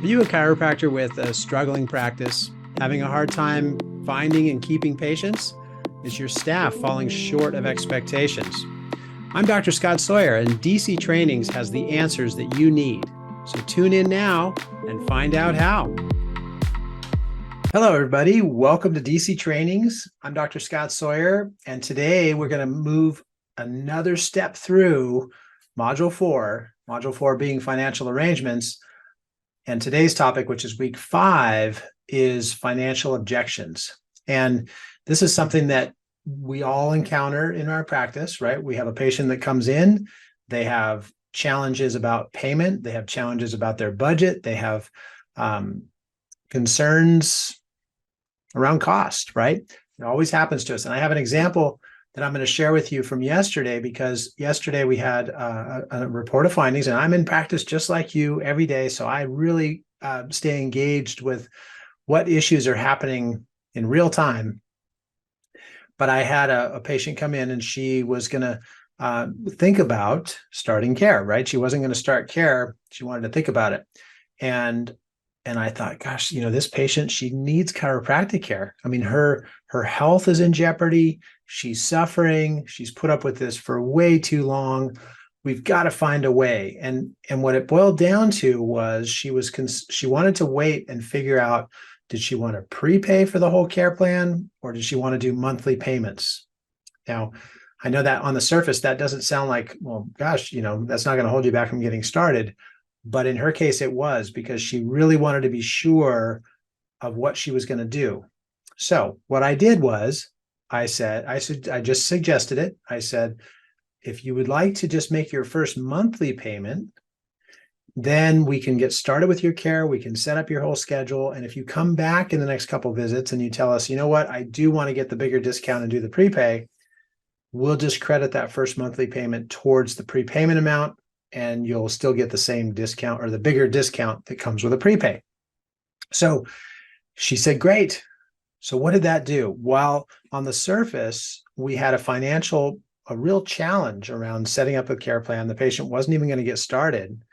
Are you a chiropractor with a struggling practice, having a hard time finding and keeping patients? Is your staff falling short of expectations? I'm Dr. Scott Sawyer, and DC Trainings has the answers that you need. So tune in now and find out how. Hello, everybody. Welcome to DC Trainings. I'm Dr. Scott Sawyer, and today we're going to move another step through Module 4 being financial arrangements. And today's topic, which is week 5, is financial objections. And this is something that we all encounter in our practice, right? We have a patient that comes in, they have challenges about payment, they have challenges about their budget, they have concerns around cost, right? It always happens to us. And I have an example that I'm going to share with you from yesterday, because yesterday we had a report of findings, and I'm in practice just like you every day. So I really stay engaged with what issues are happening in real time. But I had a patient come in, and she was going to think about starting care, right? She wasn't going to start care. She wanted to think about it. And I thought, gosh, this patient, she needs chiropractic care. I mean, her health is in jeopardy. She's suffering. She's put up with this for way too long. We've got to find a way. And what it boiled down to was she wanted to wait and figure out, did she want to prepay for the whole care plan, or did she want to do monthly payments? Now, I know that on the surface, that doesn't sound like, well, gosh, that's not going to hold you back from getting started. But in her case, it was, because she really wanted to be sure of what she was going to do. So what I did was, I just suggested it. I said, if you would like to just make your first monthly payment, then we can get started with your care. We can set up your whole schedule. And if you come back in the next couple of visits and you tell us, you know what, I do want to get the bigger discount and do the prepay, we'll just credit that first monthly payment towards the prepayment amount, and you'll still get the same discount or the bigger discount that comes with a prepay. So she said, great. So what did that do? While on the surface, we had a real challenge around setting up a care plan. The patient wasn't even going to get started,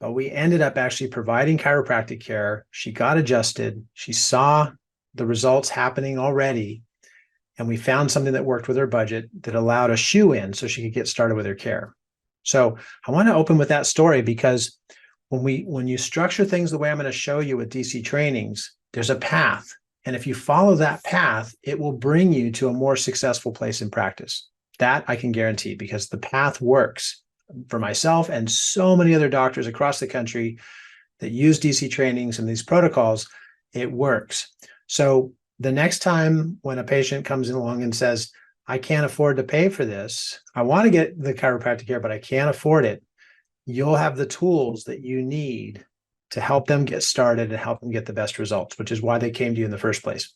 but we ended up actually providing chiropractic care. She got adjusted. She saw the results happening already, and we found something that worked with her budget that allowed a shoe in so she could get started with her care. So I want to open with that story, because when you structure things the way I'm going to show you with DC Trainings, there's a path. And if you follow that path, it will bring you to a more successful place in practice. That I can guarantee, because the path works for myself and so many other doctors across the country that use DC Trainings and these protocols. It works. So the next time when a patient comes along and says, I can't afford to pay for this, I want to get the chiropractic care, but I can't afford it, you'll have the tools that you need to help them get started and help them get the best results, which is why they came to you in the first place.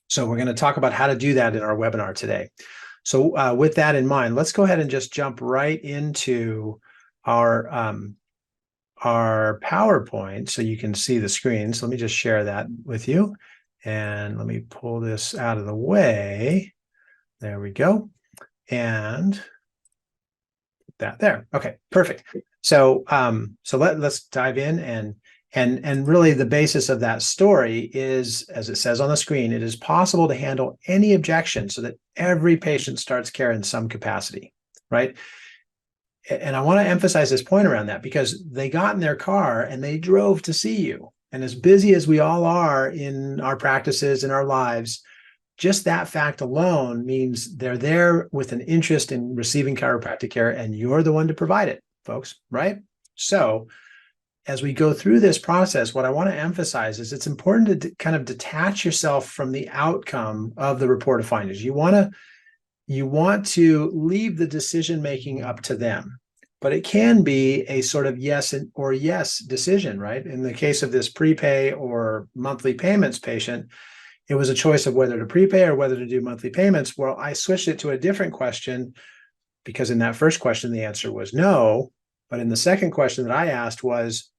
So we're going to talk about how to do that in our webinar today. So with that in mind, let's go ahead and just jump right into our PowerPoint so you can see the screen. So let me just share that with you. And let me pull this out of the way. There we go. And that there. Okay, perfect. So let's dive in, and really the basis of that story is, as it says on the screen, it is possible to handle any objection so that every patient starts care in some capacity, right? And I want to emphasize this point around that, because they got in their car and they drove to see you. And as busy as we all are in our practices, in our lives, just that fact alone means they're there with an interest in receiving chiropractic care, and you're the one to provide it, folks, right? So as we go through this process, what I want to emphasize is it's important to kind of detach yourself from the outcome of the report of findings. You want to leave the decision-making up to them, but it can be a sort of yes or yes decision, right? In the case of this prepay or monthly payments patient, it was a choice of whether to prepay or whether to do monthly payments. Well, I switched it to a different question, because in that first question, the answer was no. But in the second question that I asked was,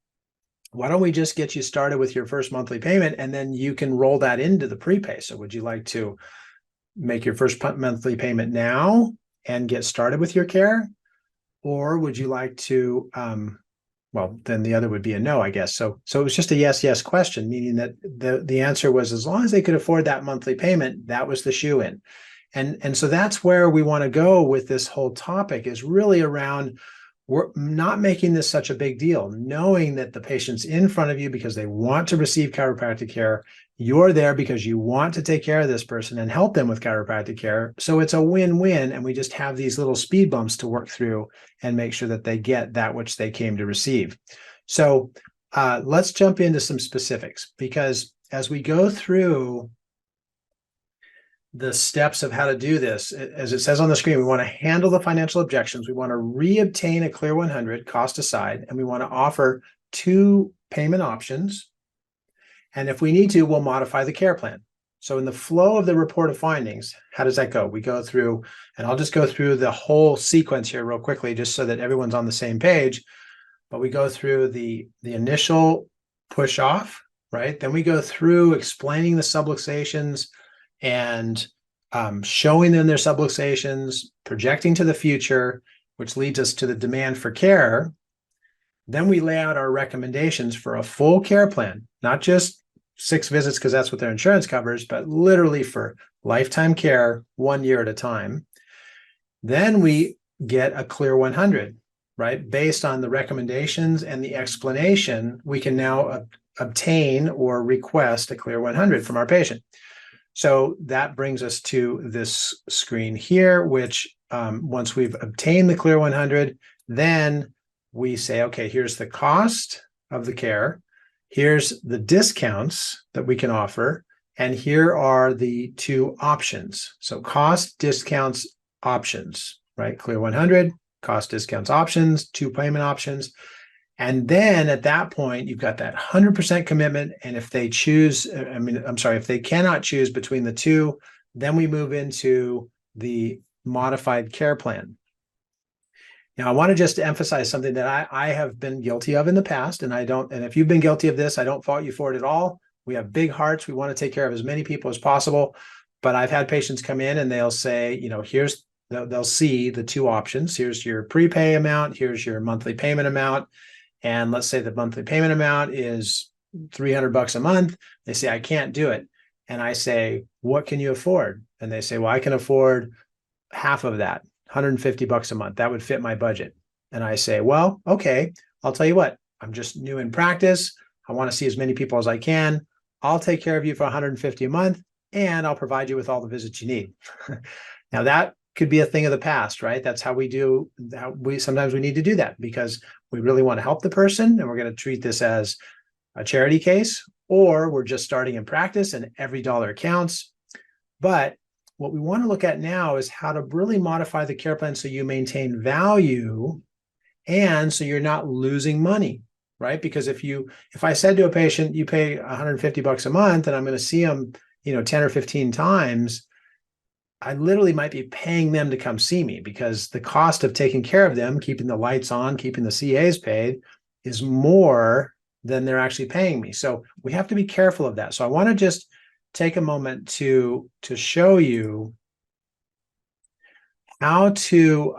why don't we just get you started with your first monthly payment, and then you can roll that into the prepay? So would you like to make your first monthly payment now and get started with your care? Or would you like to well, then the other would be a no, I guess. So it was just a yes, yes question, meaning that the answer was as long as they could afford that monthly payment, that was the shoe in. And so that's where we want to go with this whole topic, is really around, we're not making this such a big deal, knowing that the patient's in front of you because they want to receive chiropractic care. You're there because you want to take care of this person and help them with chiropractic care. So it's a win-win, and we just have these little speed bumps to work through and make sure that they get that which they came to receive. So let's jump into some specifics, because as we go through the steps of how to do this, as it says on the screen, we want to handle the financial objections. We want to reobtain a clear 100 cost aside, and we want to offer 2 payment options. And if we need to, we'll modify the care plan. So in the flow of the report of findings, how does that go? We go through, and I'll just go through the whole sequence here real quickly, just so that everyone's on the same page. But we go through the initial push off, right? Then we go through explaining the subluxations and showing them their subluxations, projecting to the future, which leads us to the demand for care. Then we lay out our recommendations for a full care plan, not just 6 visits because that's what their insurance covers, but literally for lifetime care, 1 year at a time. Then we get a clear 100, right? Based on the recommendations and the explanation, we can now obtain or request a clear 100 from our patient. So that brings us to this screen here, which once we've obtained the clear 100, then we say, okay, here's the cost of the care, here's the discounts that we can offer, and here are the 2 options. So cost, discounts, options, right? Clear 100, cost, discounts, options, 2 payment options. And then at that point, you've got that 100% commitment. And if they choose, if they cannot choose between the 2, then we move into the modified care plan. Now, I want to just emphasize something that I have been guilty of in the past, and if you've been guilty of this, I don't fault you for it at all. We have big hearts. We want to take care of as many people as possible. But I've had patients come in and they'll say, they'll see the 2 options. Here's your prepay amount. Here's your monthly payment amount. And let's say the monthly payment amount is $300 a month. They say, I can't do it. And I say, what can you afford? And they say, well, I can afford half of that, $150 a month. That would fit my budget. And I say, well, okay, I'll tell you what, I'm just new in practice. I want to see as many people as I can. I'll take care of you for $150 a month, and I'll provide you with all the visits you need. Now that could be a thing of the past, right? That's how we do. Sometimes we need to do that because we really want to help the person, and we're going to treat this as a charity case, or we're just starting in practice and every dollar counts. But what we want to look at now is how to really modify the care plan so you maintain value and so you're not losing money, right? Because if I said to a patient, you pay $150 a month and I'm going to see them, 10 or 15 times, I literally might be paying them to come see me, because the cost of taking care of them, keeping the lights on, keeping the CAs paid, is more than they're actually paying me. So we have to be careful of that. So I want to just take a moment to show you how to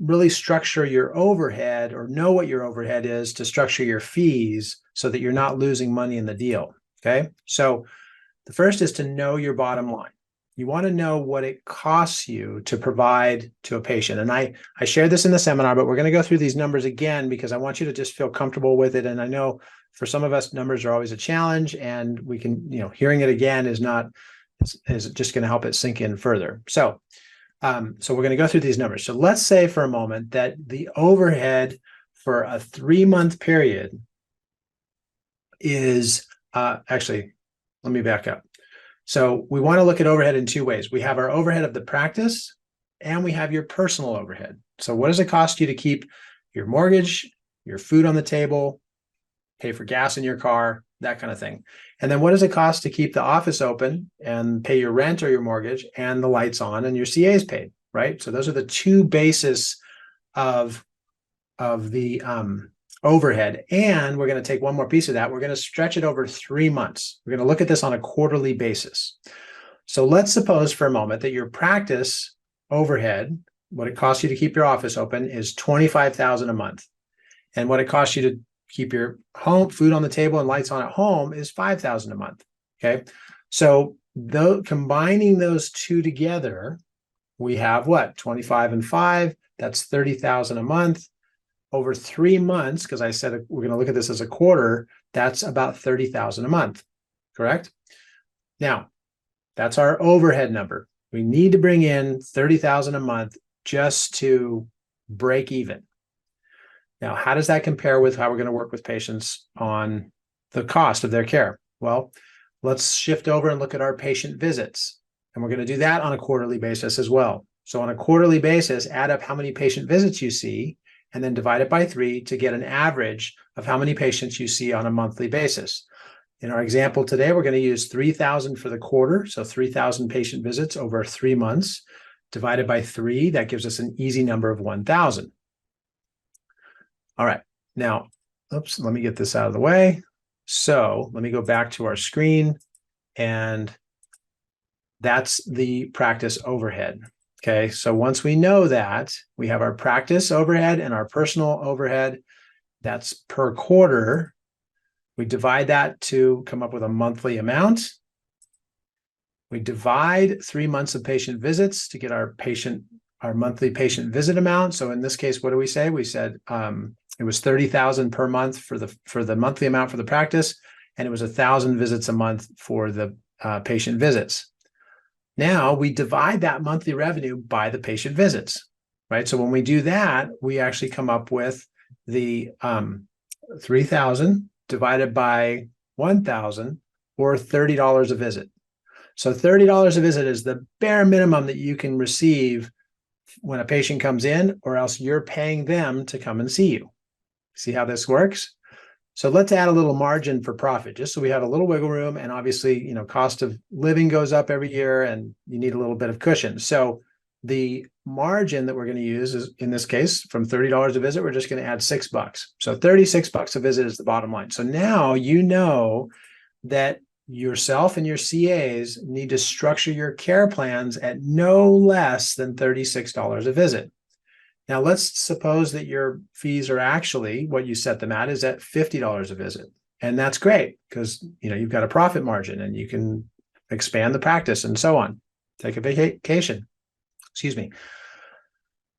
really structure your overhead, or know what your overhead is, to structure your fees so that you're not losing money in the deal. Okay. So the first is to know your bottom line. You want to know what it costs you to provide to a patient. And I shared this in the seminar, but we're going to go through these numbers again because I want you to just feel comfortable with it. And I know for some of us, numbers are always a challenge, and we can, hearing it again is just going to help it sink in further. So we're going to go through these numbers. So let's say for a moment that the overhead for a 3-month period is actually, let me back up. So we want to look at overhead in 2 ways. We have our overhead of the practice, and we have your personal overhead. So what does it cost you to keep your mortgage, your food on the table, pay for gas in your car, that kind of thing? And then what does it cost to keep the office open and pay your rent or your mortgage and the lights on and your CAs paid, right? So those are the 2 bases of the overhead. And we're going to take one more piece of that. We're going to stretch it over 3 months. We're going to look at this on a quarterly basis. So let's suppose for a moment that your practice overhead, what it costs you to keep your office open, is $25,000 a month. And what it costs you to keep your home food on the table and lights on at home is $5,000 a month. Okay. So combining those two together, we have what? 25 and 5, that's 30,000 a month. Over 3 months, because I said we're going to look at this as a quarter, that's about 30,000 a month, correct? Now, that's our overhead number. We need to bring in 30,000 a month just to break even. Now, how does that compare with how we're going to work with patients on the cost of their care? Well, let's shift over and look at our patient visits. And we're going to do that on a quarterly basis as well. So on a quarterly basis, add up how many patient visits you see, and then divide it by 3 to get an average of how many patients you see on a monthly basis. In our example today, we're going to use 3,000 for the quarter, so 3,000 patient visits over 3 months. Divided by 3, that gives us an easy number of 1,000. All right, now, oops, let me get this out of the way. So let me go back to our screen, and that's the practice overhead. Okay, so once we know that, we have our practice overhead and our personal overhead. That's per quarter. We divide that to come up with a monthly amount. We divide 3 months of patient visits to get our monthly patient visit amount. So in this case, what do we say? We said it was 30,000 per month for the monthly amount for the practice, and it was 1,000 visits a month for the patient visits. Now we divide that monthly revenue by the patient visits, right? So when we do that, we actually come up with the 3,000 divided by 1,000, or $30 a visit. So $30 a visit is the bare minimum that you can receive when a patient comes in, or else you're paying them to come and see you. See how this works? So let's add a little margin for profit, just so we have a little wiggle room. And obviously, cost of living goes up every year and you need a little bit of cushion. So the margin that we're going to use is, in this case, from $30 a visit, we're just going to add $6. So $36 a visit is the bottom line. So now you know that yourself and your CAs need to structure your care plans at no less than $36 a visit. Now, let's suppose that your fees are actually, what you set them at is at $50 a visit. And that's great because, you've got a profit margin and you can expand the practice and so on. Take a vacation. Excuse me.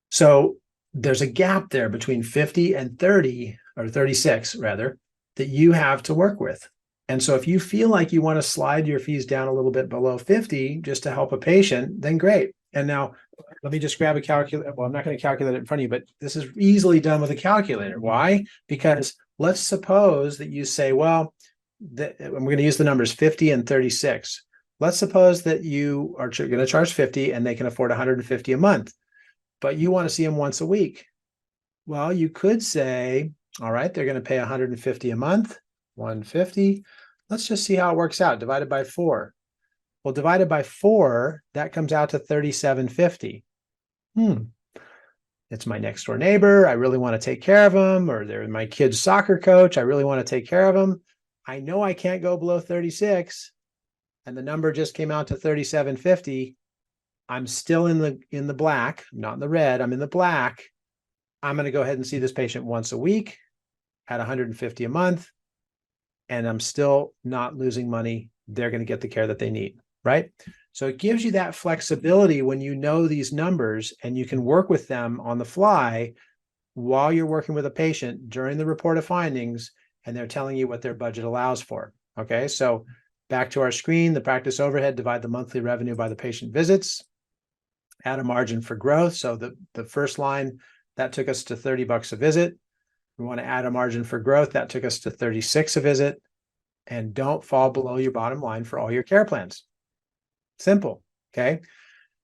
So there's a gap there between 50 and 30, or 36 rather, that you have to work with. And so if you feel like you want to slide your fees down a little bit below 50 just to help a patient, then great. And now let me just grab a calculator. Well, I'm not going to calculate it in front of you, but this is easily done with a calculator. Why? Because let's suppose that you say, well, I'm going to use the numbers 50 and 36. Let's suppose that you are going to charge 50 and they can afford 150 a month, but you want to see them once a week. Well, you could say, all right, they're going to pay 150 a month, 150. Let's just see how it works out, divided by 4. Well, divided by 4, that comes out to $37.50. It's my next door neighbor. I really want to take care of them, or they're my kid's soccer coach. I really want to take care of them. I know I can't go below 36, and the number just came out to $37.50. I'm still in the black, not in the red. I'm in the black. I'm going to go ahead and see this patient once a week at 150 a month, and I'm still not losing money. They're going to get the care that they need, right? So it gives you that flexibility when you know these numbers and you can work with them on the fly while you're working with a patient during the report of findings, and they're telling you what their budget allows for. Okay, so back to our screen, the practice overhead, divide the monthly revenue by the patient visits, add a margin for growth. So the first line, that took us to $30 a visit. We want to add a margin for growth. That took us to 36 a visit. And don't fall below your bottom line for all your care plans. Simple, okay?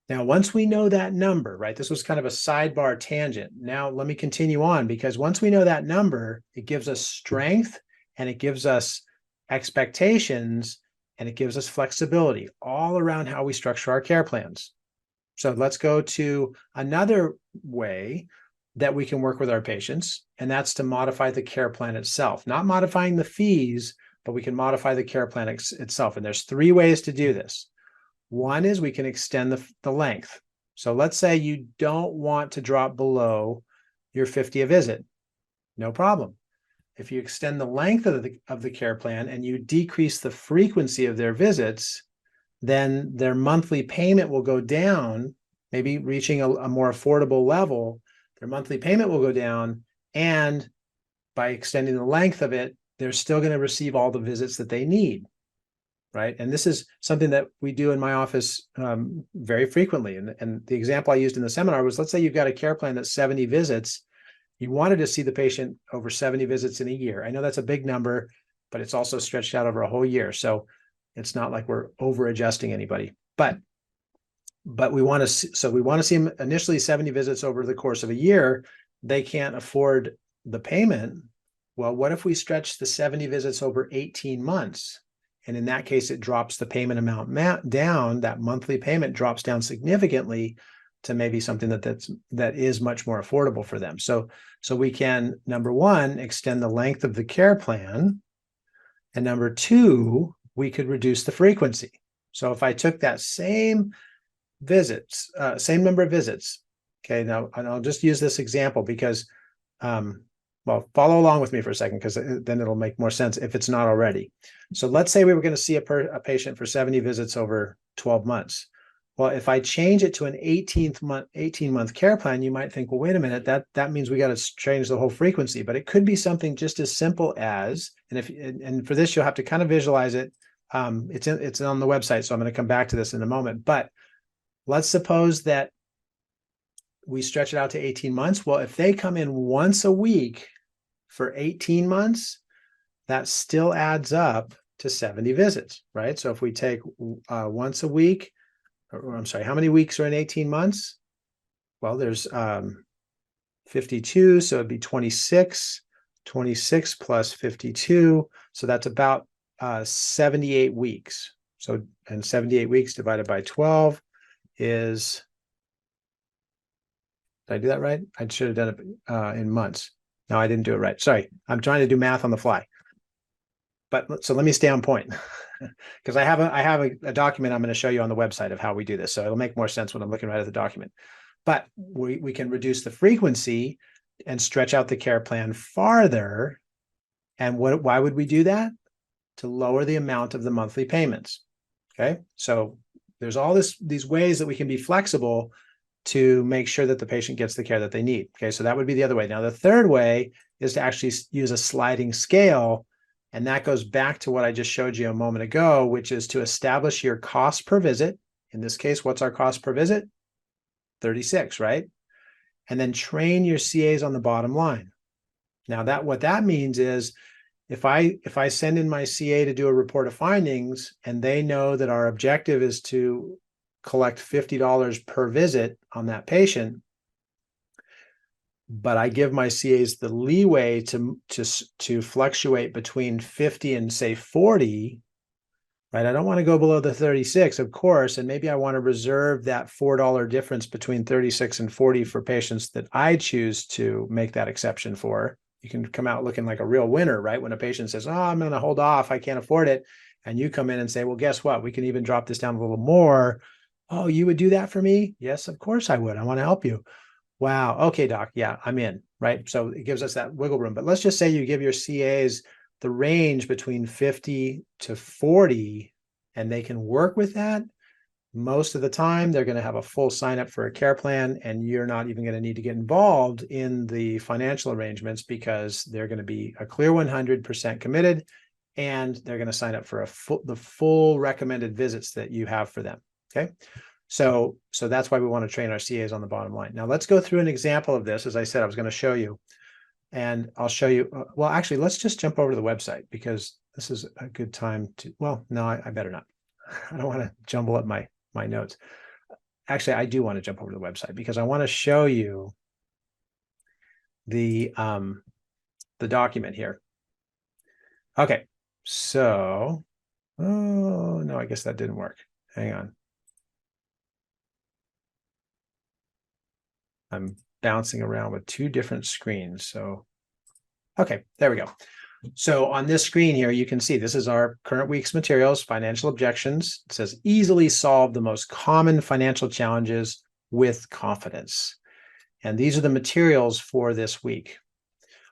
Now, once we know that number, right, this was kind of a sidebar tangent. Now, let me continue on, because once we know that number, it gives us strength and it gives us expectations and it gives us flexibility all around how we structure our care plans. So let's go to another way that we can work with our patients, and that's to modify the care plan itself. Not modifying the fees, but we can modify the care plan itself. And there's 3 ways to do this. One is we can extend the length. So let's say you don't want to drop below your 50 a visit. No problem. If you extend the length of the care plan and you decrease the frequency of their visits, then their monthly payment will go down, maybe reaching a more affordable level. Their monthly payment will go down, and by extending the length of it, they're still going to receive all the visits that they need, right? And this is something that we do in my office very frequently. And the example I used in the seminar was, let's say you've got a care plan that's 70 visits. You wanted to see the patient over 70 visits in a year. I know that's a big number, but it's also stretched out over a whole year. So it's not like we're over adjusting anybody, but we want to see, so we want to see them initially 70 visits over the course of a year. They can't afford the payment. Well, what if we stretch the 70 visits over 18 months? And in that case, it drops the payment amount down. That monthly payment drops down significantly to maybe something that is much more affordable for them. So we can, number one, extend the length of the care plan. And number two, we could reduce the frequency. So if I took that same visits, same number of visits, okay, now, and I'll just use this example because, well, follow along with me for a second, because then it'll make more sense if it's not already. So let's say we were going to see a patient for 70 visits over 12 months. Well, if I change it to an 18-month care plan, you might think, well, wait a minute, that means we got to change the whole frequency. But it could be something just as simple as, and for this, you'll have to kind of visualize it. It's on the website, so I'm going to come back to this in a moment. But let's suppose that we stretch it out to 18 months. Well, if they come in once a week for 18 months, that still adds up to 70 visits, right? So if we take once a week, or I'm sorry, how many weeks are in 18 months? Well, there's 52, so it'd be 26 plus 52. So that's about 78 weeks. So, and 78 weeks divided by 12 is, did I do that right? I should have done it in months. No, I didn't do it right. Sorry, I'm trying to do math on the fly. But so let me stay on point, because I have a document I'm going to show you on the website of how we do this. So it'll make more sense when I'm looking right at the document. But we can reduce the frequency and stretch out the care plan farther. And why would we do that? To lower the amount of the monthly payments. Okay, so there's all these ways that we can be flexible to make sure that the patient gets the care that they need. Okay, so that would be the other way. Now, the third way is to actually use a sliding scale. And that goes back to what I just showed you a moment ago, which is to establish your cost per visit. In this case, what's our cost per visit? 36, right? And then train your CAs on the bottom line. Now, what that means is if I send in my CA to do a report of findings, and they know that our objective is to collect $50 per visit on that patient, but I give my CAs the leeway to fluctuate between 50 and say 40, right? I don't want to go below the 36, of course, and maybe I want to reserve that $4 difference between 36 and 40 for patients that I choose to make that exception for. You can come out looking like a real winner, right? When a patient says, oh, I'm going to hold off, I can't afford it. And you come in and say, well, guess what? We can even drop this down a little more. Oh, you would do that for me? Yes, of course I would. I want to help you. Wow. Okay, doc. Yeah, I'm in, right? So it gives us that wiggle room. But let's just say you give your CAs the range between 50 to 40, and they can work with that. Most of the time, they're going to have a full sign up for a care plan, and you're not even going to need to get involved in the financial arrangements because they're going to be a clear 100% committed, and they're going to sign up for the full recommended visits that you have for them. Okay. So that's why we want to train our CAs on the bottom line. Now let's go through an example of this. As I said, I was going to show you, and I'll show you. Well, actually, let's just jump over to the website, because this is a good time to, well, no, I better not. I don't want to jumble up my notes. Actually, I do want to jump over to the website because I want to show you the document here. Okay, so, oh no, I guess that didn't work. Hang on. I'm bouncing around with two different screens. So, okay, there we go. So on this screen here, you can see this is our current week's materials, financial objections. It says easily solve the most common financial challenges with confidence. And these are the materials for this week.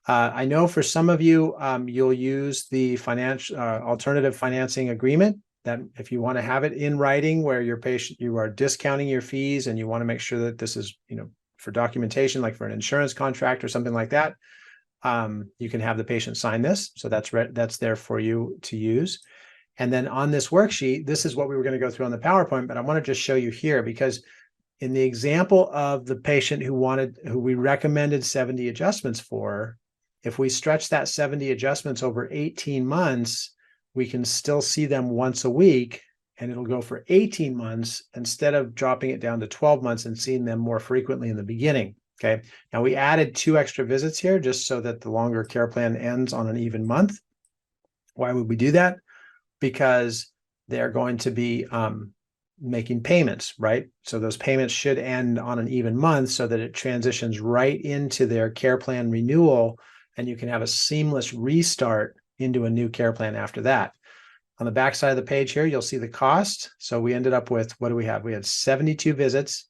I know for some of you, you'll use the financial alternative financing agreement, that if you want to have it in writing where you are discounting your fees and you want to make sure that this is, for documentation, like for an insurance contract or something like that, you can have the patient sign this. So that's there for you to use. And then on this worksheet, this is what we were going to go through on the PowerPoint, but I want to just show you here, because in the example of the patient who we recommended 70 adjustments for, if we stretch that 70 adjustments over 18 months, we can still see them once a week, and it'll go for 18 months instead of dropping it down to 12 months and seeing them more frequently in the beginning. Okay. Now we added 2 extra visits here just so that the longer care plan ends on an even month. Why would we do that? Because they're going to be making payments, right? So those payments should end on an even month so that it transitions right into their care plan renewal, and you can have a seamless restart into a new care plan after that. On the back side of the page here, you'll see the cost. So we ended up with, what do we have? We had 72 visits.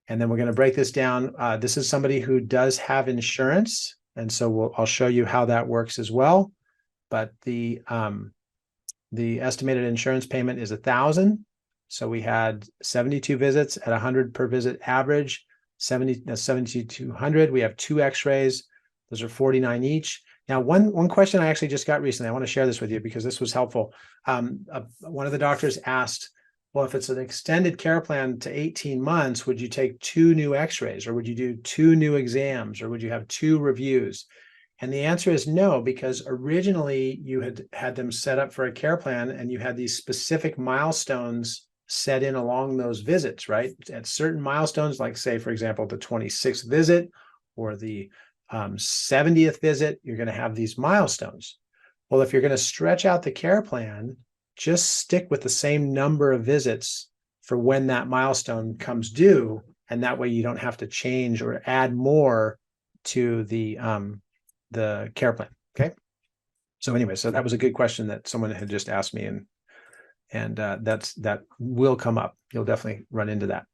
And then we're going to break this down. This is somebody who does have insurance. And so I'll show you how that works as well. But the estimated insurance payment is $1,000. So we had 72 visits at 100 per visit average, 7,200. We have 2 x-rays. Those are $49 each. Now, one question I actually just got recently, I want to share this with you because this was helpful. One of the doctors asked, well, if it's an extended care plan to 18 months, would you take 2 new x-rays, or would you do 2 new exams, or would you have 2 reviews? And the answer is no, because originally you had them set up for a care plan and you had these specific milestones set in along those visits, right? At certain milestones, like say, for example, the 26th visit or the 70th visit, you're going to have these milestones. Well, if you're going to stretch out the care plan, just stick with the same number of visits for when that milestone comes due. And that way you don't have to change or add more to the care plan. Okay. So anyway, so that was a good question that someone had just asked me, and that will come up. You'll definitely run into that.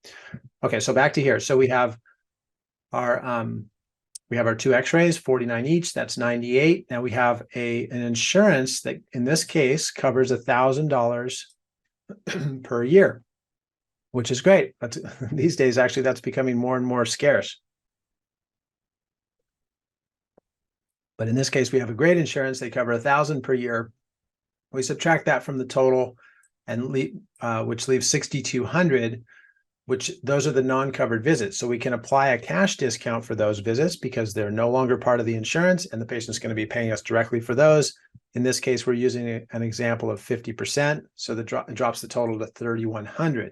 Okay. So back to here. So we have our 2 x-rays, $49 each. That's $98. Now we have an insurance that in this case covers $1,000 per year, which is great. But these days, actually, that's becoming more and more scarce. But in this case, we have a great insurance. They cover $1,000 per year. We subtract that from the total, and which leaves $6,200, which those are the non-covered visits. So we can apply a cash discount for those visits because they're no longer part of the insurance, and the patient's going to be paying us directly for those. In this case, we're using an example of 50%. So it drops the total to $3,100.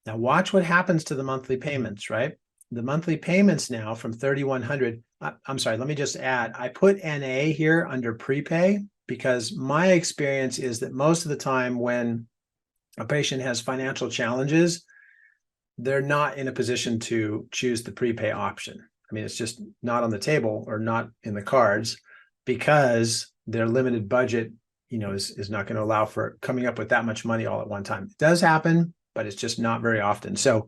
Now watch what happens to the monthly payments, right? The monthly payments now from $3,100. I'm sorry, let me just add, I put NA here under prepay because my experience is that most of the time when a patient has financial challenges, they're not in a position to choose the prepay option. I mean, it's just not on the table or not in the cards because their limited budget, is not going to allow for coming up with that much money all at one time. It does happen, but it's just not very often. So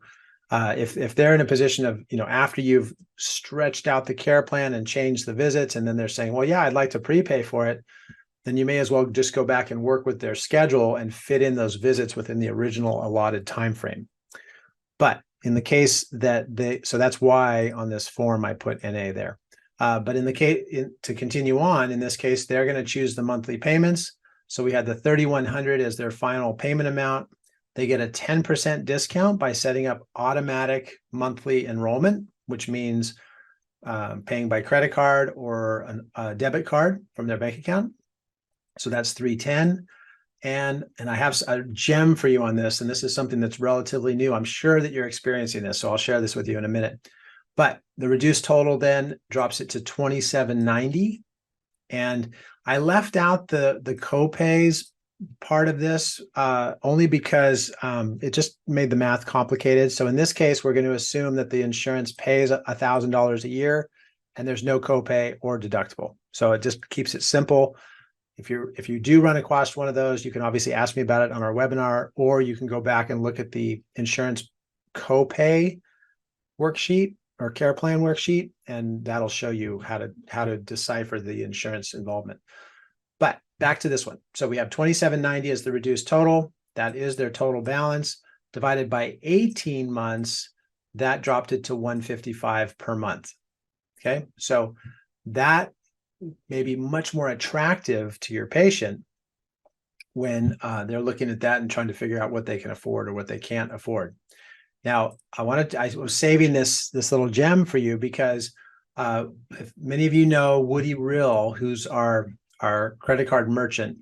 if they're in a position of, after you've stretched out the care plan and changed the visits, and then they're saying, well, yeah, I'd like to prepay for it, then you may as well just go back and work with their schedule and fit in those visits within the original allotted time frame. But in the case that so that's why on this form I put NA there. But in the case, to continue on, in this case, they're going to choose the monthly payments. So we had the $3,100 as their final payment amount. They get a 10% discount by setting up automatic monthly enrollment, which means paying by credit card or a debit card from their bank account. So that's $310. And I have a gem for you on this, and this is something that's relatively new. I'm sure that you're experiencing this, so I'll share this with you in a minute. But the reduced total then drops it to $2,790. And I left out the copays part of this only because it just made the math complicated. So in this case, we're going to assume that the insurance pays $1,000 a year and there's no copay or deductible. So it just keeps it simple. If you do run across one of those, you can obviously ask me about it on our webinar, or you can go back and look at the insurance copay worksheet or care plan worksheet, and that'll show you how to decipher the insurance involvement. But back to this one. So we have $27.90 as the reduced total. That is their total balance. Divided by 18 months, that dropped it to $155 per month. Okay, so that may be much more attractive to your patient when they're looking at that and trying to figure out what they can afford or what they can't afford. Now, I was saving this little gem for you because if many of you know Woody Rill, who's our credit card merchant.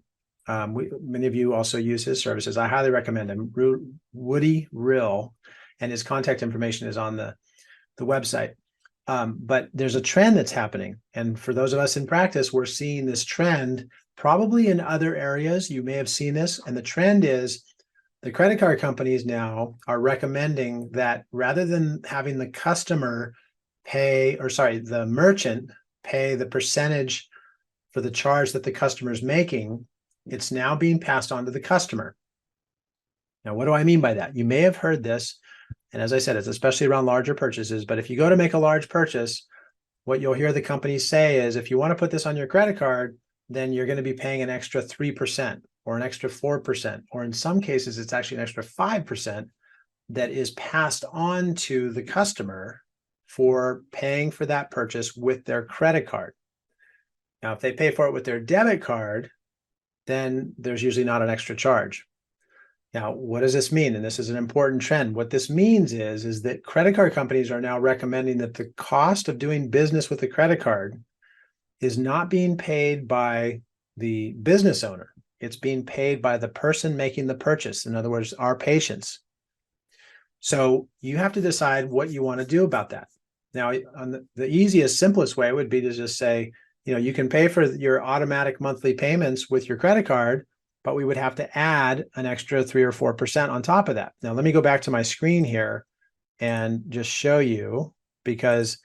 Many of you also use his services. I highly recommend him, Woody Rill, and his contact information is on the website. But there's a trend that's happening. And for those of us in practice, we're seeing this trend probably in other areas. You may have seen this. And the trend is the credit card companies now are recommending that rather than having the customer the merchant pay the percentage for the charge that the customer is making, it's now being passed on to the customer. Now, what do I mean by that? You may have heard this. And as I said, it's especially around larger purchases. But if you go to make a large purchase, what you'll hear the companies say is, if you want to put this on your credit card, then you're going to be paying an extra 3% or an extra 4%, or in some cases, it's actually an extra 5% that is passed on to the customer for paying for that purchase with their credit card. Now, if they pay for it with their debit card, then there's usually not an extra charge. Now, what does this mean? And this is an important trend. What this means is that credit card companies are now recommending that the cost of doing business with a credit card is not being paid by the business owner. It's being paid by the person making the purchase. In other words, our patients. So you have to decide what you want to do about that. Now, on the easiest, simplest way would be to just say, you can pay for your automatic monthly payments with your credit card, but we would have to add an extra 3 or 4% on top of that. Now, let me go back to my screen here and just show you, because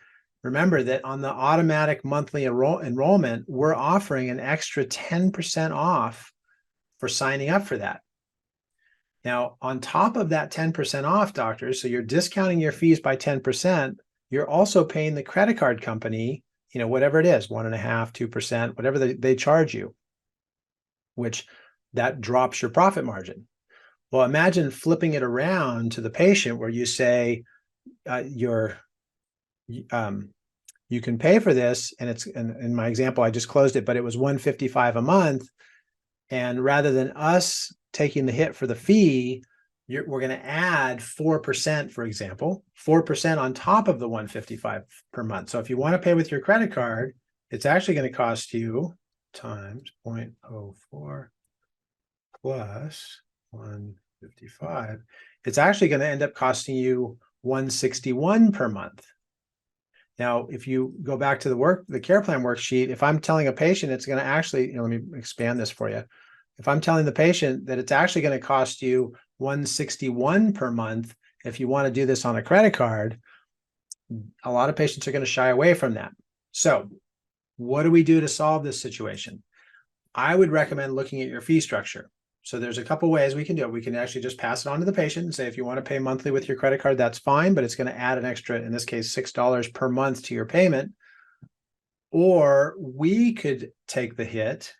remember that on the automatic monthly enrollment, we're offering an extra 10% off for signing up for that. Now, on top of that 10% off, doctors, so you're discounting your fees by 10%, you're also paying the credit card company, whatever it is, 1.5%, 2%, whatever they charge you, which that drops your profit margin. Well, imagine flipping it around to the patient where you say you can pay for this, and it's, in my example, I just closed it, but it was $155 a month. And rather than us taking the hit for the fee, we're going to add 4%, for example, 4% on top of the $155 per month. So if you want to pay with your credit card, it's actually going to cost you times 0.04 plus 155. It's actually going to end up costing you $161 per month. Now, if you go back to the care plan worksheet, if I'm telling a patient it's going to actually, let me expand this for you. If I'm telling the patient that it's actually going to cost you $161 per month, if you want to do this on a credit card, a lot of patients are going to shy away from that. So what do we do to solve this situation? I would recommend looking at your fee structure. So there's a couple ways we can do it. We can actually just pass it on to the patient and say, if you want to pay monthly with your credit card, that's fine, but it's going to add an extra, in this case, $6 per month to your payment. Or we could take the hit,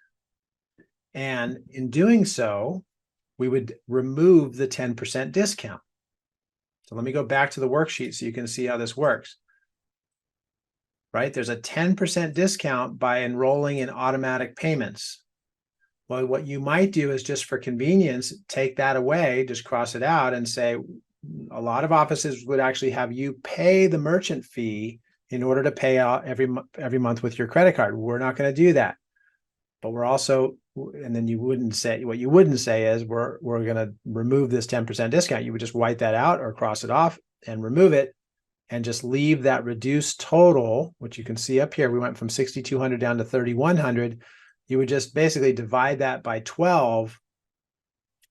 and in doing so, we would remove the 10% discount. So let me go back to the worksheet so you can see how this works. Right? There's a 10% discount by enrolling in automatic payments. Well, what you might do is, just for convenience, take that away, just cross it out and say, a lot of offices would actually have you pay the merchant fee in order to pay out every month with your credit card. We're not going to do that. But we're also, and then what you wouldn't say is we're going to remove this 10% discount. You would just wipe that out or cross it off and remove it and just leave that reduced total, which you can see up here. We went from 6,200 down to 3,100. You would just basically divide that by 12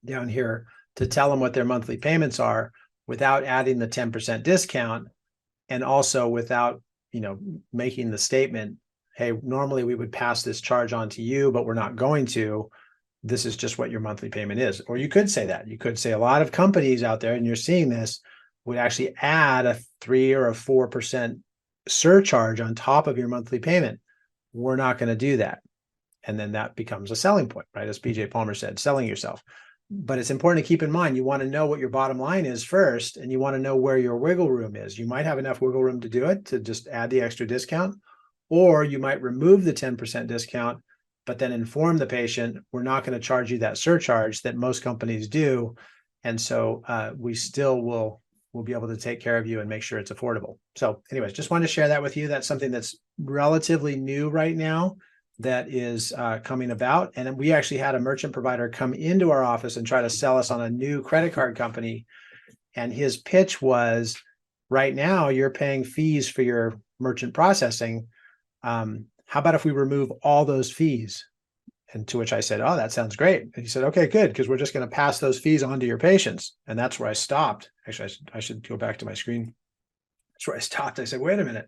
down here to tell them what their monthly payments are without adding the 10% discount, and also without, making the statement, hey, normally we would pass this charge on to you, but we're not going to. This is just what your monthly payment is. Or you could say that. You could say a lot of companies out there, and you're seeing this, would actually add a 3 or a 4% surcharge on top of your monthly payment. We're not going to do that. And then that becomes a selling point, right? As BJ Palmer said, selling yourself. But it's important to keep in mind, you want to know what your bottom line is first, and you want to know where your wiggle room is. You might have enough wiggle room to do it, to just add the extra discount, or you might remove the 10% discount, but then inform the patient, we're not going to charge you that surcharge that most companies do. And so we still will be able to take care of you and make sure it's affordable. So anyways, just wanted to share that with you. That's something that's relatively new right now that is coming about. And we actually had a merchant provider come into our office and try to sell us on a new credit card company. And his pitch was, right now you're paying fees for your merchant processing. How about if we remove all those fees? And to which I said, oh, that sounds great. And he said, okay, good, because we're just going to pass those fees on to your patients. And that's where I stopped. Actually, I should go back to my screen. That's where I stopped. I said, wait a minute.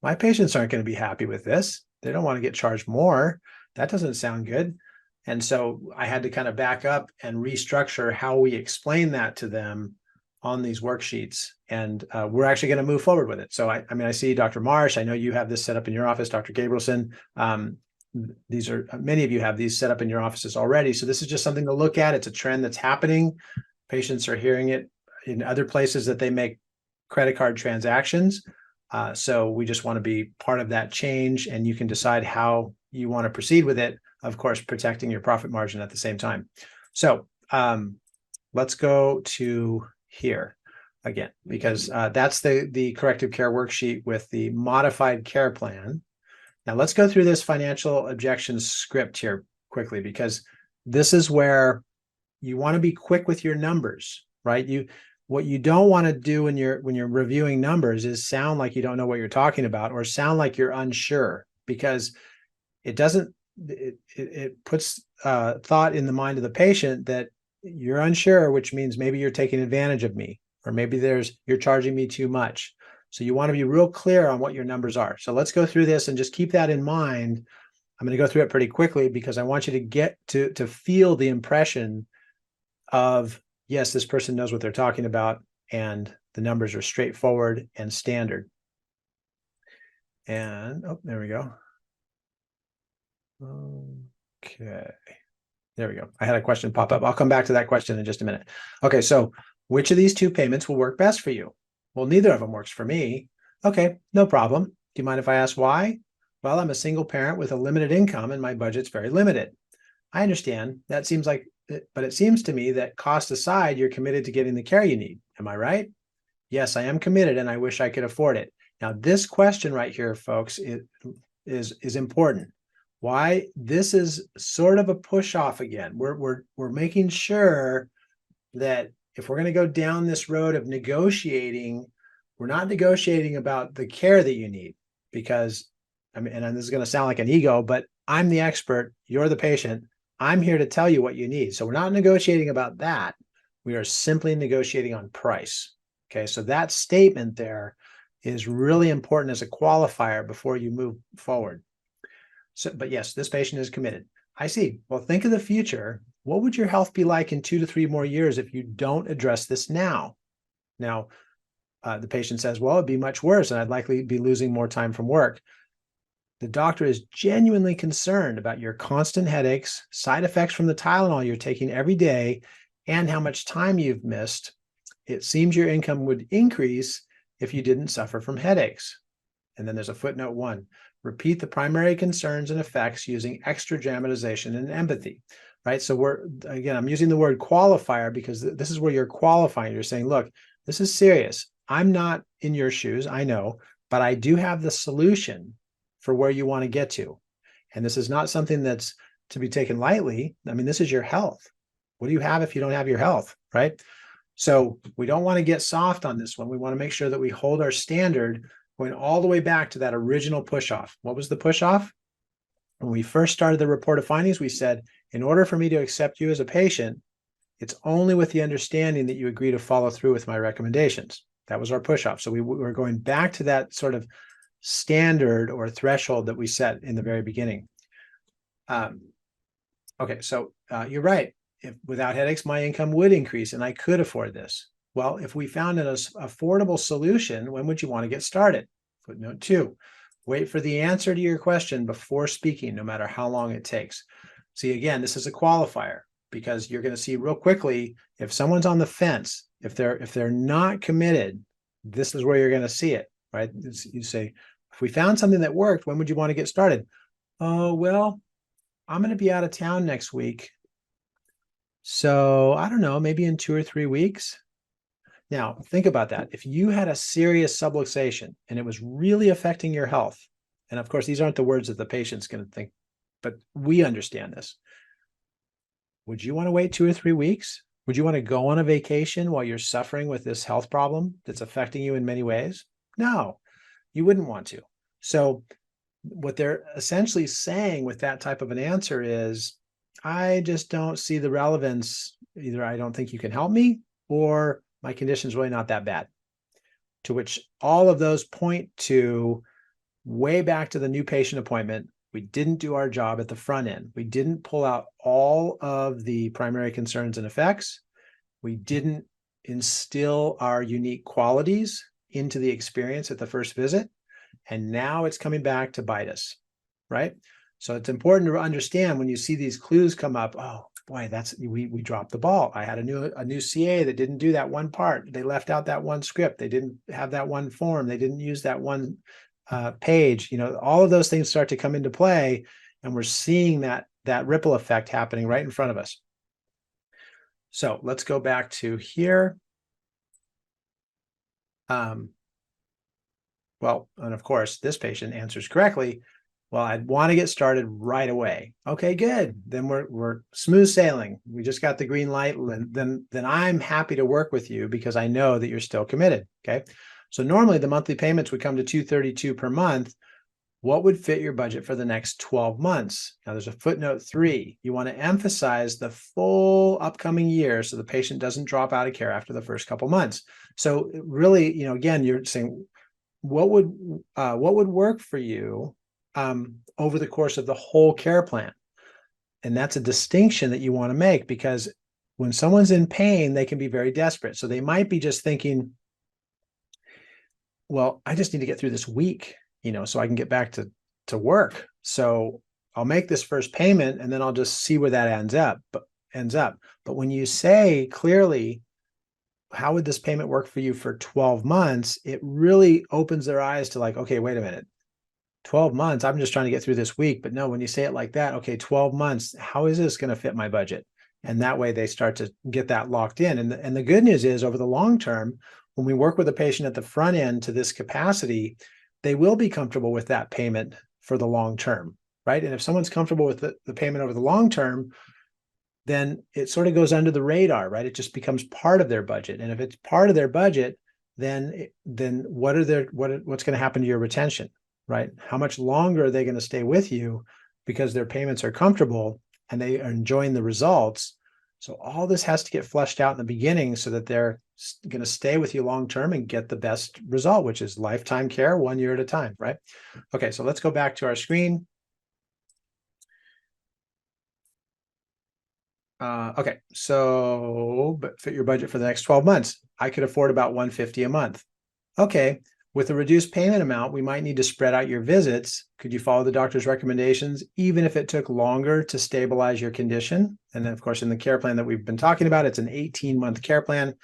My patients aren't going to be happy with this. They don't want to get charged more. That doesn't sound good. And so I had to kind of back up and restructure how we explain that to them on these worksheets. And we're actually going to move forward with it. So I mean, I see Dr. Marsh. I know you have this set up in your office, Dr. Gabrielson. These are, many of you have these set up in your offices already. So this is just something to look at. It's a trend that's happening. Patients are hearing it in other places that they make credit card transactions. So we just want to be part of that change, and you can decide how you want to proceed with it, of course, protecting your profit margin at the same time. So let's go to here again, because that's the corrective care worksheet with the modified care plan. Now let's go through this financial objections script here quickly, because this is where you want to be quick with your numbers, right? What you don't want to do when you're reviewing numbers is sound like you don't know what you're talking about, or sound like you're unsure, because it puts thought in the mind of the patient that you're unsure, which means maybe you're taking advantage of me, or maybe you're charging me too much. So you want to be real clear on what your numbers are. So let's go through this and just keep that in mind. I'm going to go through it pretty quickly because I want you to get to feel the impression of, yes, this person knows what they're talking about, and the numbers are straightforward and standard. And, oh, there we go. Okay, there we go. I had a question pop up. I'll come back to that question in just a minute. Okay, so which of these two payments will work best for you? Well, neither of them works for me. Okay, no problem. Do you mind if I ask why? Well, I'm a single parent with a limited income and my budget's very limited. I understand. That seems like, but it seems to me that cost aside, you're committed to getting the care you need. Am I right? Yes, I am committed, and I wish I could afford it. Now, this question right here, folks, is important. Why? This is sort of a push off again. We're making sure that if we're going to go down this road of negotiating, we're not negotiating about the care that you need, because, I mean, and this is going to sound like an ego, but I'm the expert, you're the patient. I'm here to tell you what you need. So we're not negotiating about that. We are simply negotiating on price. Okay, so that statement there is really important as a qualifier before you move forward. So, but yes, this patient is committed. I see. Well, think of the future. What would your health be like in 2 to 3 more years if you don't address this now? Now, the patient says, well, it'd be much worse, and I'd likely be losing more time from work. The doctor is genuinely concerned about your constant headaches, side effects from the Tylenol you're taking every day, and how much time you've missed. It seems your income would increase if you didn't suffer from headaches. And then there's a footnote 1. Repeat the primary concerns and effects using extra dramatization and empathy, right? So I'm using the word qualifier because this is where you're qualifying. You're saying, look, this is serious. I'm not in your shoes, I know, but I do have the solution for where you want to get to. And this is not something that's to be taken lightly. I mean, this is your health. What do you have if you don't have your health, right? So we don't want to get soft on this one. We want to make sure that we hold our standard going all the way back to that original push-off. What was the push-off? When we first started the report of findings, we said, in order for me to accept you as a patient, it's only with the understanding that you agree to follow through with my recommendations. That was our push-off. So we were going back to that sort of standard or threshold that we set in the very beginning. Okay, so you're right. If without headaches, my income would increase and I could afford this. Well, if we found an affordable solution, when would you want to get started? Footnote 2, wait for the answer to your question before speaking, no matter how long it takes. See, again, this is a qualifier because you're going to see real quickly if someone's on the fence, if they're not committed, this is where you're going to see it, right? You say, if we found something that worked, when would you want to get started? Oh, well, I'm going to be out of town next week. So I don't know, maybe in 2 or 3 weeks. Now, think about that. If you had a serious subluxation and it was really affecting your health, and of course, these aren't the words that the patient's going to think, but we understand this. Would you want to wait 2 or 3 weeks? Would you want to go on a vacation while you're suffering with this health problem that's affecting you in many ways? No, you wouldn't want to. So what they're essentially saying with that type of an answer is, I just don't see the relevance. Either I don't think you can help me, or my condition's really not that bad. To which all of those point to way back to the new patient appointment. We didn't do our job at the front end. We didn't pull out all of the primary concerns and effects. We didn't instill our unique qualities into the experience at the first visit. And now it's coming back to bite us, right? So it's important to understand when you see these clues come up, oh boy, we dropped the ball. I had a new CA that didn't do that one part. They left out that one script. They didn't have that one form. They didn't use that one page. All of those things start to come into play, and we're seeing that ripple effect happening right in front of us. So let's go back to here. Well, and of course, this patient answers correctly. Well, I'd want to get started right away. Okay, good. Then we're smooth sailing. We just got the green light. Then I'm happy to work with you because I know that you're still committed. Okay. So normally the monthly payments would come to $232 per month. What would fit your budget for the next 12 months? Now there's a footnote 3. You want to emphasize the full upcoming year so the patient doesn't drop out of care after the first couple months. So really, again, you're saying what would work for you over the course of the whole care plan. And that's a distinction that you want to make, because when someone's in pain, they can be very desperate. So they might be just thinking, well, I just need to get through this week, so I can get back to work. So I'll make this first payment and then I'll just see where that ends up. But when you say clearly, how would this payment work for you for 12 months? It really opens their eyes to like, okay, wait a minute. 12 months, I'm just trying to get through this week. But no, when you say it like that, okay, 12 months, how is this going to fit my budget? And that way they start to get that locked in. And the good news is, over the long term, when we work with a patient at the front end to this capacity, they will be comfortable with that payment for the long term, right? And if someone's comfortable with the payment over the long term, then it sort of goes under the radar, right? It just becomes part of their budget. And if it's part of their budget, then what's going to happen to your retention, right? How much longer are they going to stay with you because their payments are comfortable and they are enjoying the results? So all this has to get fleshed out in the beginning so that they're going to stay with you long term and get the best result, which is lifetime care, 1 year at a time, right? Okay, so let's go back to our screen. Okay, so but fit your budget for the next 12 months. I could afford about $150 a month. Okay, with a reduced payment amount, we might need to spread out your visits. Could you follow the doctor's recommendations, even if it took longer to stabilize your condition? And then, of course, in the care plan that we've been talking about, it's an 18-month care plan.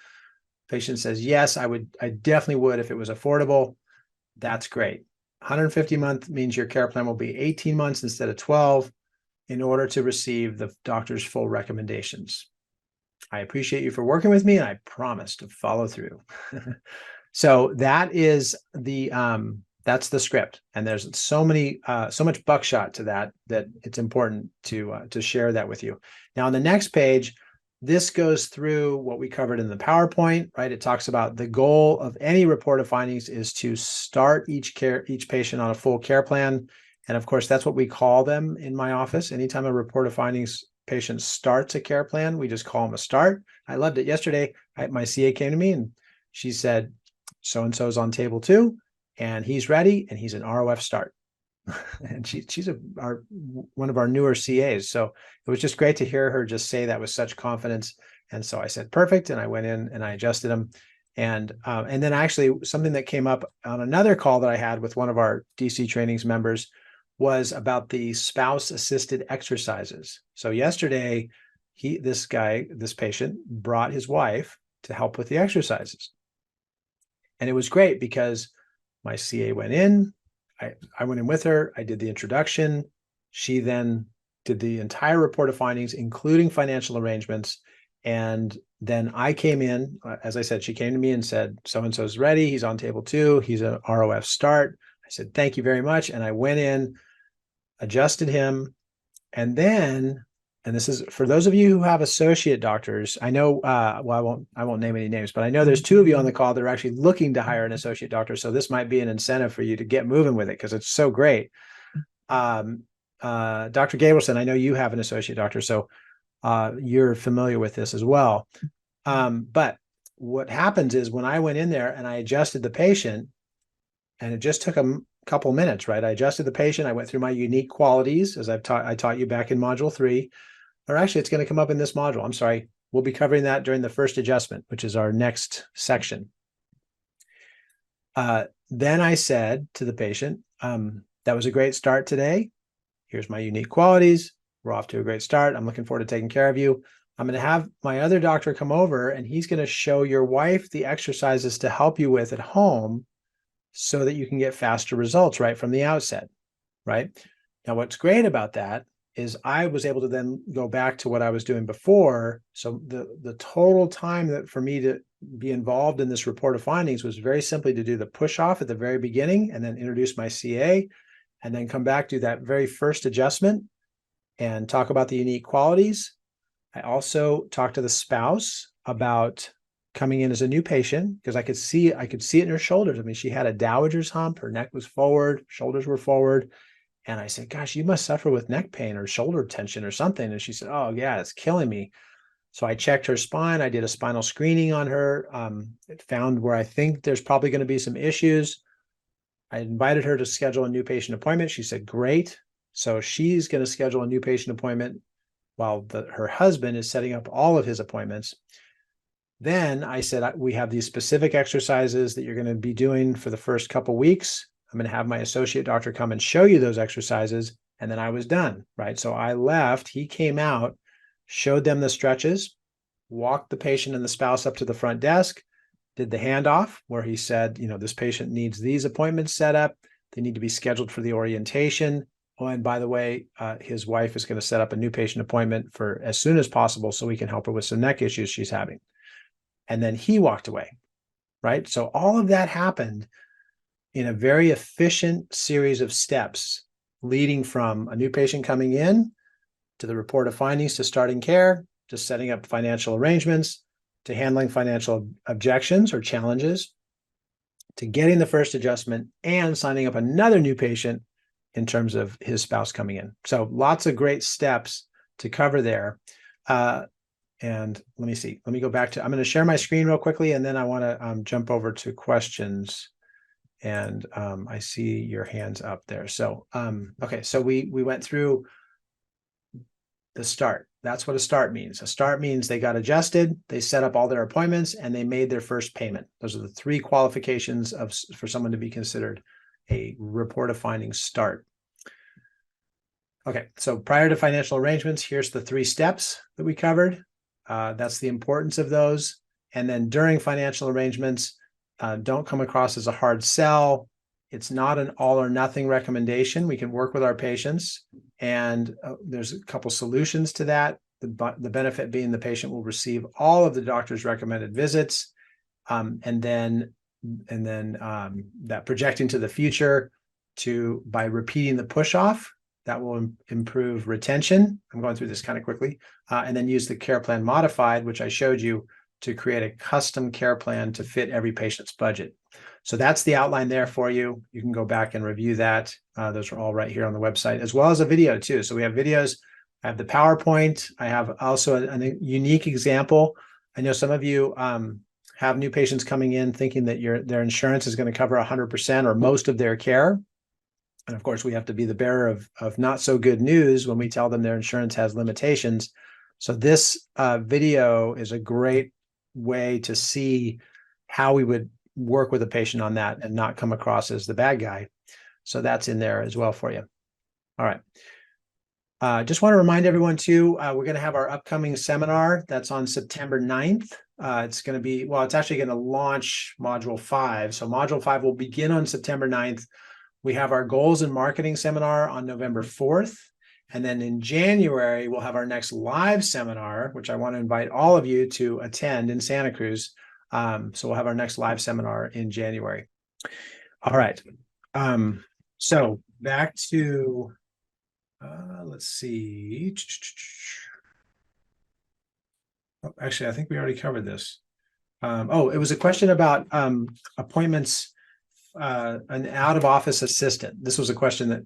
Patient says, yes, I definitely would if it was affordable. That's great. 150 a month means your care plan will be 18 months instead of 12 in order to receive the doctor's full recommendations. I appreciate you for working with me, and I promise to follow through. So that is that's the script, and there's so much buckshot to that it's important to share that with you. Now on the next page, this goes through what we covered in the PowerPoint, right? It talks about the goal of any report of findings is to start each patient on a full care plan. And of course, that's what we call them in my office. Anytime a report of findings patient starts a care plan, we just call them a start. I loved it. Yesterday, my CA came to me and she said, so-and-so's on table 2 and he's ready and he's an ROF start. And she's one of our newer CAs. So it was just great to hear her just say that with such confidence And so I said, perfect. And I went in and I adjusted them. And then actually something that came up on another call that I had with one of our DC trainings members was about the spouse assisted exercises. So yesterday, this patient brought his wife to help with the exercises. And it was great because my CA went in, I went in with her, I did the introduction. She then did the entire report of findings, including financial arrangements. And then I came in, as I said, she came to me and said, so-and-so's ready. He's on table 2. He's an ROF start. I said, thank you very much. And I went in, adjusted him. And then, and this is for those of you who have associate doctors, I know, well, I won't name any names, but I know there's 2 of you on the call that are actually looking to hire an associate doctor. So this might be an incentive for you to get moving with it because it's so great. Dr. Gabrielson, I know you have an associate doctor, so you're familiar with this as well. But what happens is when I went in there and I adjusted the patient, and it just took a couple minutes, right? I adjusted the patient. I went through my unique qualities as I taught you back in module 3, or actually it's going to come up in this module. I'm sorry. We'll be covering that during the first adjustment, which is our next section. Then I said to the patient, that was a great start today. Here's my unique qualities. We're off to a great start. I'm looking forward to taking care of you. I'm going to have my other doctor come over and he's going to show your wife the exercises to help you with at home so that you can get faster results right from the outset, right? Now, what's great about that is I was able to then go back to what I was doing before. So the total time that for me to be involved in this report of findings was very simply to do the push off at the very beginning and then introduce my CA and then come back to that very first adjustment and talk about the unique qualities. I also talked to the spouse about coming in as a new patient because I could see it in her shoulders. I mean, she had a dowager's hump, her neck was forward, shoulders were forward. And I said, gosh, you must suffer with neck pain or shoulder tension or something. And she said, oh yeah, it's killing me. So I checked her spine. I did a spinal screening on her. It found where I think there's probably going to be some issues. I invited her to schedule a new patient appointment. She said, great. So she's going to schedule a new patient appointment while her husband is setting up all of his appointments. Then I said, we have these specific exercises that you're going to be doing for the first couple weeks. I'm going to have my associate doctor come and show you those exercises. And then I was done, right? So I left, he came out, showed them the stretches, walked the patient and the spouse up to the front desk, did the handoff where he said, this patient needs these appointments set up. They need to be scheduled for the orientation. Oh, and by the way, his wife is going to set up a new patient appointment for as soon as possible so we can help her with some neck issues she's having. And then he walked away, right? So all of that happened in a very efficient series of steps leading from a new patient coming in to the report of findings to starting care, to setting up financial arrangements, to handling financial objections or challenges, to getting the first adjustment and signing up another new patient in terms of his spouse coming in. So lots of great steps to cover there. And let me see, let me go back to, I'm going to share my screen real quickly, and then I want to jump over to questions. And I see your hands up there. So, okay, so we went through the start. That's what a start means. A start means they got adjusted, they set up all their appointments, and they made their first payment. Those are the 3 qualifications for someone to be considered a report of findings start. Okay, so prior to financial arrangements, here's the 3 steps that we covered. That's the importance of those. And then during financial arrangements, don't come across as a hard sell. It's not an all or nothing recommendation. We can work with our patients, and there's a couple solutions to that. The benefit being the patient will receive all of the doctor's recommended visits, and then that projecting to the future by repeating the push off, that will improve retention. I'm going through this kind of quickly, and then use the care plan modified, which I showed you, to create a custom care plan to fit every patient's budget. So that's the outline there for you. You can go back and review that. Those are all right here on the website, as well as a video too. So we have videos. I have the PowerPoint. I have also a unique example. I know some of you have new patients coming in thinking that their insurance is going to cover 100% or most of their care. And of course, we have to be the bearer of not so good news when we tell them their insurance has limitations. So this video is a great way to see how we would work with a patient on that and not come across as the bad guy. So that's in there as well for you. All right. Just want to remind everyone too, we're going to have our upcoming seminar that's on September 9th. It's going to be, well, it's actually going to launch Module 5. So Module 5 will begin on September 9th. We have our goals and marketing seminar on November 4th. And then in January, we'll have our next live seminar, which I want to invite all of you to attend in Santa Cruz. So we'll have our next live seminar in January. All right. So back to, let's see. Oh, actually, I think we already covered this. It was a question about appointments, an out-of-office assistant. This was a question that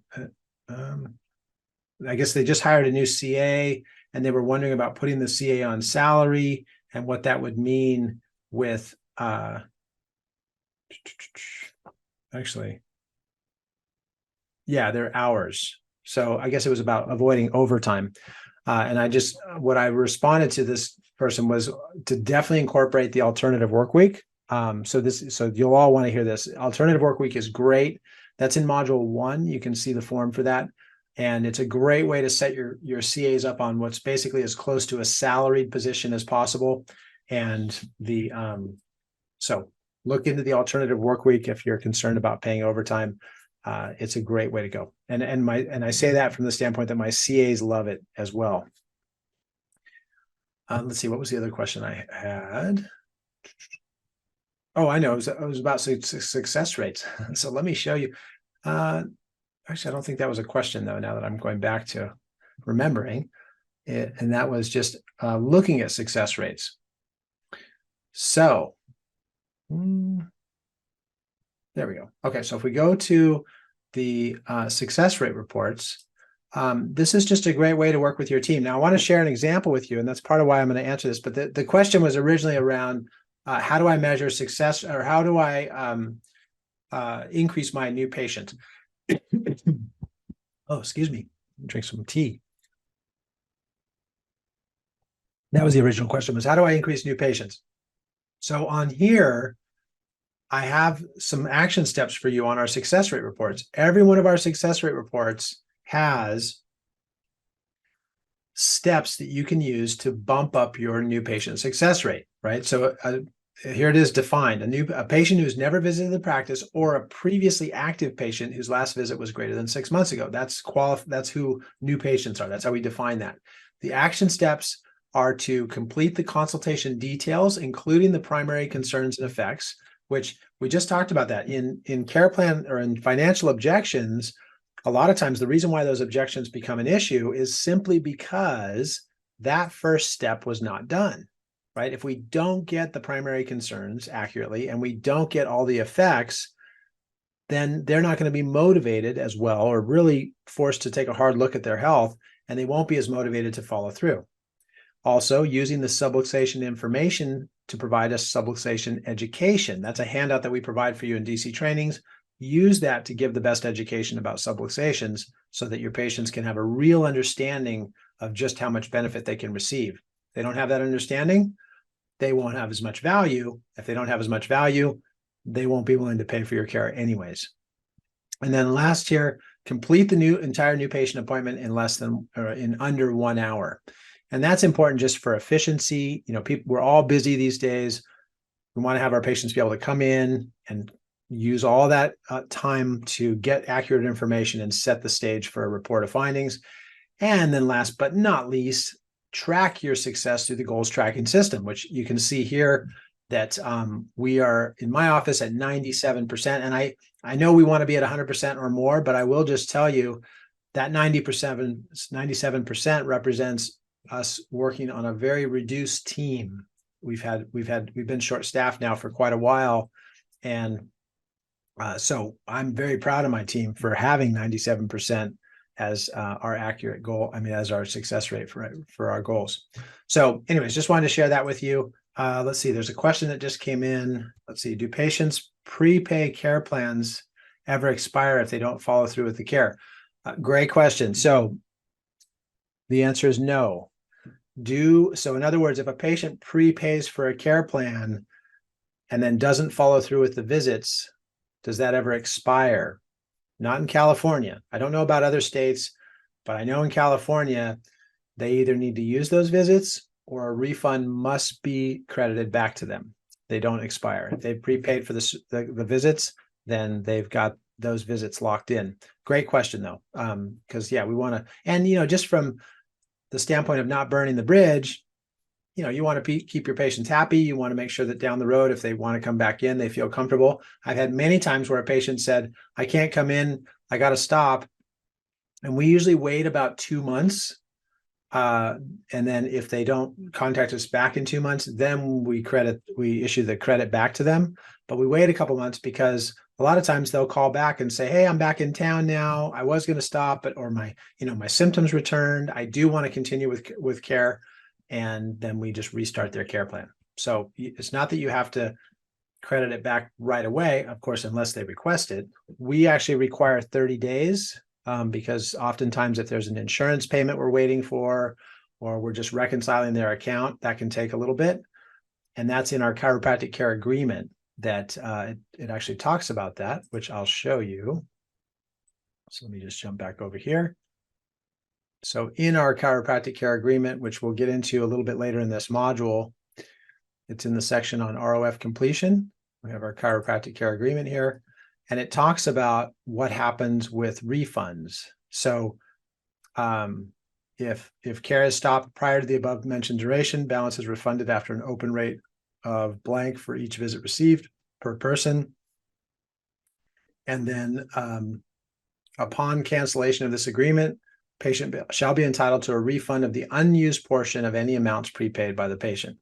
I guess they just hired a new CA and they were wondering about putting the CA on salary and what that would mean with actually, yeah, their hours. So I guess it was about avoiding overtime. And what I responded to this person was to definitely incorporate the alternative work week. So you'll all want to hear this. Alternative work week is great. That's in Module 1. You can see the form for that. And it's a great way to set your CAs up on what's basically as close to a salaried position as possible. And so look into the alternative work week if you're concerned about paying overtime. It's a great way to go. And I say that from the standpoint that my CAs love it as well. Let's see, what was the other question I had? Oh, I know, it was about success rates. So let me show you. Actually, I don't think that was a question though, now that I'm going back to remembering it, and that was just looking at success rates. So there we go. Okay, so if we go to the success rate reports, this is just a great way to work with your team. Now, I want to share an example with you, and that's part of why I'm going to answer this. But the question was originally around how do I measure success, or how do I increase my new patient? Oh, excuse me. Drink some tea. That was the original question, was how do I increase new patients? So on here, I have some action steps for you on our success rate reports. Every one of our success rate reports has steps that you can use to bump up your new patient success rate, right? So here it is defined: a patient who's never visited the practice, or a previously active patient whose last visit was greater than 6 months ago. That's who new patients are. That's how we define that. The action steps are to complete the consultation details, including the primary concerns and effects, which we just talked about that in care plan or in financial objections. A lot of times the reason why those objections become an issue is simply because that first step was not done, right? If we don't get the primary concerns accurately and we don't get all the effects, then they're not going to be motivated as well, or really forced to take a hard look at their health, and they won't be as motivated to follow through. Also, using the subluxation information to provide us subluxation education. That's a handout that we provide for you in DC trainings. Use that to give the best education about subluxations so that your patients can have a real understanding of just how much benefit they can receive. If they don't have that understanding, they won't have as much value. If they don't have as much value, they won't be willing to pay for your care anyways. And then last here, complete the entire new patient appointment in under 1 hour. And that's important just for efficiency. You know, we're all busy these days. We want to have our patients be able to come in and use all that time to get accurate information and set the stage for a report of findings. And then last but not least, track your success through the goals tracking system, which you can see here that we are in my office at 97%. And I know we want to be at 100% or more, but I will just tell you that 97% represents us working on a very reduced team. We've been short-staffed now for quite a while, and so I'm very proud of my team for having 97% as our accurate goal. I mean, as our success rate for our goals. So, anyways, just wanted to share that with you. Let's see. There's a question that just came in. Let's see. Do patients' prepay care plans ever expire if they don't follow through with the care? Great question. So, the answer is no. So in other words, if a patient prepays for a care plan and then doesn't follow through with the visits, does that ever expire? Not in California. I don't know about other states, but I know in California, they either need to use those visits or a refund must be credited back to them. They don't expire. If they've prepaid for the visits, then they've got those visits locked in. Great question though, because we want to, and just from the standpoint of not burning the bridge, you want to keep your patients happy. You want to make sure that down the road, if they want to come back in, they feel comfortable. I've had many times where a patient said, I can't come in, I got to stop. And we usually wait about 2 months. And then if they don't contact us back in 2 months, then we issue the credit back to them. But we wait a couple months because a lot of times they'll call back and say, hey, I'm back in town now. I was going to stop, or my symptoms returned. I do want to continue with care. And then we just restart their care plan. So it's not that you have to credit it back right away, of course, unless they request it. We actually require 30 days because oftentimes if there's an insurance payment we're waiting for, or we're just reconciling their account, that can take a little bit. And that's in our chiropractic care agreement that it actually talks about that, which I'll show you. So let me just jump back over here. So in our chiropractic care agreement, which we'll get into a little bit later in this module, it's in the section on ROF completion. We have our chiropractic care agreement here, and it talks about what happens with refunds. So if care is stopped prior to the above mentioned duration, balance is refunded after an open rate of blank for each visit received per person. And then upon cancellation of this agreement, patient shall be entitled to a refund of the unused portion of any amounts prepaid by the patient.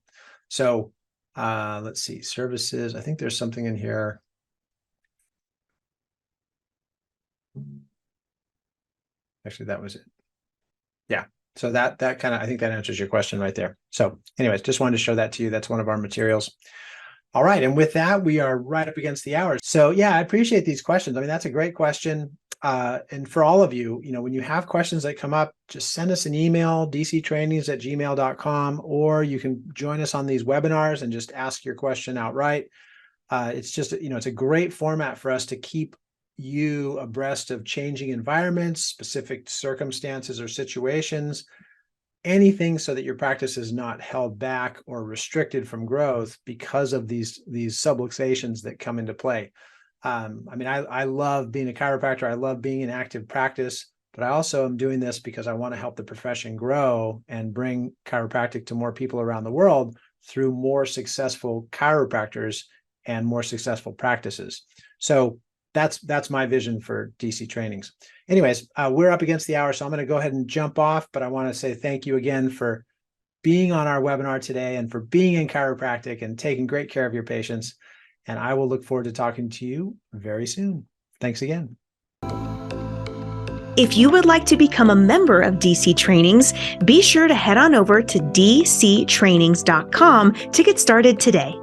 So let's see, services. I think there's something in here. Actually, that was it. Yeah. So that kind of, I think that answers your question right there. So anyways, just wanted to show that to you. That's one of our materials. All right. And with that, we are right up against the hour. So yeah, I appreciate these questions. I mean, that's a great question. And for all of you, when you have questions that come up, just send us an email, dctrainings@gmail.com, or you can join us on these webinars and just ask your question outright. It's just, it's a great format for us to keep you abreast of changing environments, specific circumstances or situations, anything so that your practice is not held back or restricted from growth because of these subluxations that come into play. I mean, I love being a chiropractor. I love being in active practice, but I also am doing this because I want to help the profession grow and bring chiropractic to more people around the world through more successful chiropractors and more successful practices. So that's my vision for DC Trainings. Anyways, we're up against the hour, so I'm going to go ahead and jump off, but I want to say thank you again for being on our webinar today and for being in chiropractic and taking great care of your patients. And I will look forward to talking to you very soon. Thanks again. If you would like to become a member of DC Trainings, be sure to head on over to dctrainings.com to get started today.